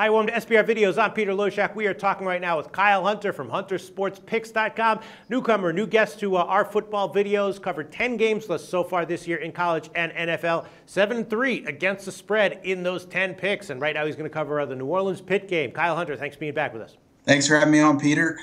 Hi, welcome to SBR Videos. I'm Peter Loshak. We are talking right now with Kyle Hunter from HunterSportsPicks.com. Newcomer, new guest to our football videos. Covered 10 games so far this year in college and NFL. 7-3 against the spread in those 10 picks. And right now he's going to cover the New Orleans Pitt game. Kyle Hunter, thanks for being back with us. Thanks for having me on, Peter.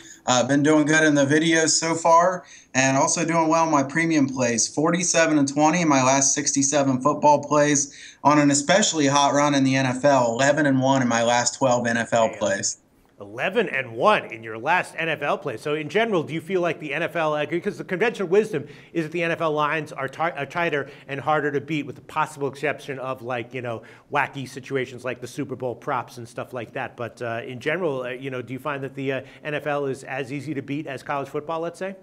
Been doing good in the videos so far, and also doing well in my premium plays. 47-20 in my last 67 football plays, on an especially hot run in the NFL. 11-1 in my last 12 NFL plays. 11-1 in your last NFL play. So in general, do you feel like the NFL, because the conventional wisdom is that the NFL lines are tighter and harder to beat, with the possible exception of, like, wacky situations like the Super Bowl props and stuff like that. But in general, do you find that the NFL is as easy to beat as college football, let's say?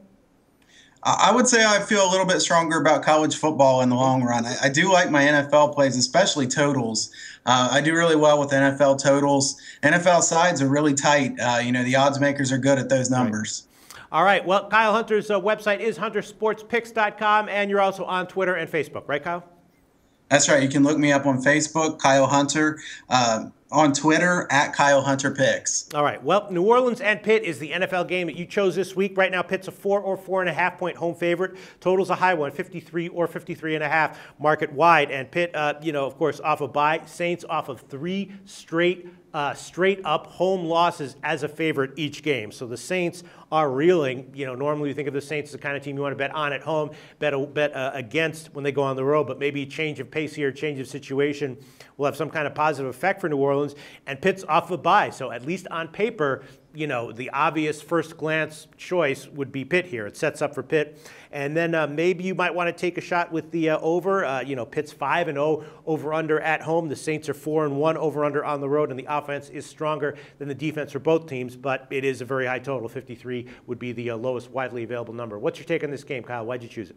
I would say I feel a little bit stronger about college football in the long run. I do like my NFL plays, especially totals. I do really well with NFL totals. NFL sides are really tight. The odds makers are good at those numbers. Right. All right. Well, Kyle Hunter's website is HunterSportsPicks.com, and you're also on Twitter and Facebook, right, Kyle? That's right. You can look me up on Facebook, Kyle Hunter. On Twitter, at Kyle Hunter Picks. All right. Well, New Orleans and Pitt is the NFL game that you chose this week. Right now, Pitt's a 4 or 4.5 point home favorite. Total's a high one, 53 or 53.5 market wide. And Pitt, of course, off a bye. Saints off of 3 straight up home losses as a favorite each game. So the Saints are reeling. Normally you think of the Saints as the kind of team you want to bet on at home, bet against when they go on the road, but maybe a change of pace here, change of situation will have some kind of positive effect for New Orleans. And Pitt's off a bye, so at least on paper, the obvious first glance choice would be Pitt here. It sets up for Pitt. And then maybe you might want to take a shot with the over. Pitt's 5-0 over-under at home. The Saints are 4-1 over-under on the road, and the offense is stronger than the defense for both teams, but it is a very high total. 53 would be the lowest widely available number. What's your take on this game, Kyle? Why'd you choose it?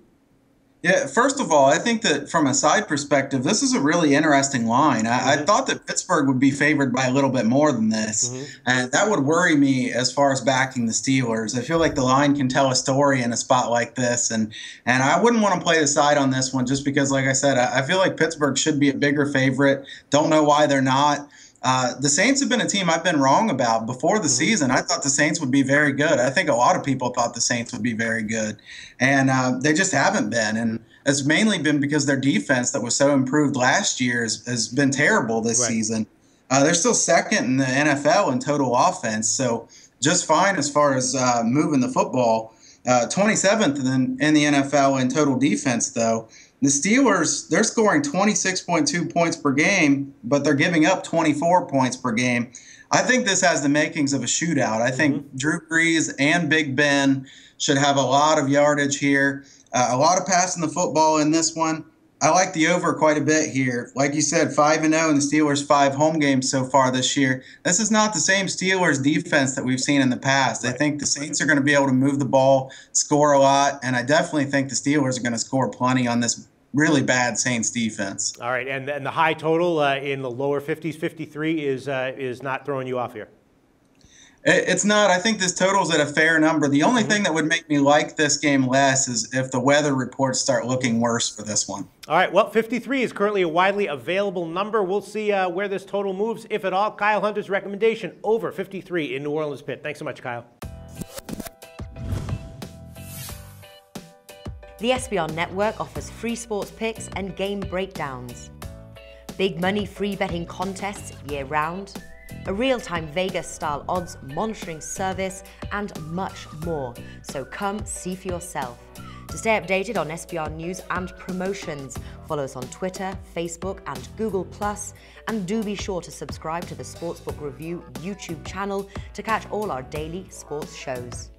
Yeah, first of all, I think that from a side perspective, this is a really interesting line. I thought that Pittsburgh would be favored by a little bit more than this, and that would worry me as far as backing the Steelers. I feel like the line can tell a story in a spot like this, and I wouldn't want to play the side on this one just because, like I said, I feel like Pittsburgh should be a bigger favorite. Don't know why they're not. The Saints have been a team I've been wrong about. Before the season, I thought the Saints would be very good. I think a lot of people thought the Saints would be very good, and they just haven't been. And it's mainly been because their defense that was so improved last year has been terrible this season. They're still second in the NFL in total offense, so just fine as far as moving the football. 27th in the NFL in total defense, though. The Steelers, they're scoring 26.2 points per game, but they're giving up 24 points per game. I think this has the makings of a shootout. I think Drew Brees and Big Ben should have a lot of yardage here, a lot of passing the football in this one. I like the over quite a bit here. Like you said, 5-0 in the Steelers' 5 home games so far this year. This is not the same Steelers defense that we've seen in the past. I think the Saints are going to be able to move the ball, score a lot, and I definitely think the Steelers are going to score plenty on this really bad Saints defense. All right, and the high total in the lower 50s, 53, is not throwing you off here? It's not. I think this total's at a fair number. The only thing that would make me like this game less is if the weather reports start looking worse for this one. All right, well, 53 is currently a widely available number. We'll see where this total moves, if at all. Kyle Hunter's recommendation, over 53 in New Orleans Pitt. Thanks so much, Kyle. The SBR Network offers free sports picks and game breakdowns, big money free betting contests year-round, a real-time Vegas-style odds monitoring service, and much more. So come see for yourself. To stay updated on SBR news and promotions, follow us on Twitter, Facebook, and Google+, and do be sure to subscribe to the Sportsbook Review YouTube channel to catch all our daily sports shows.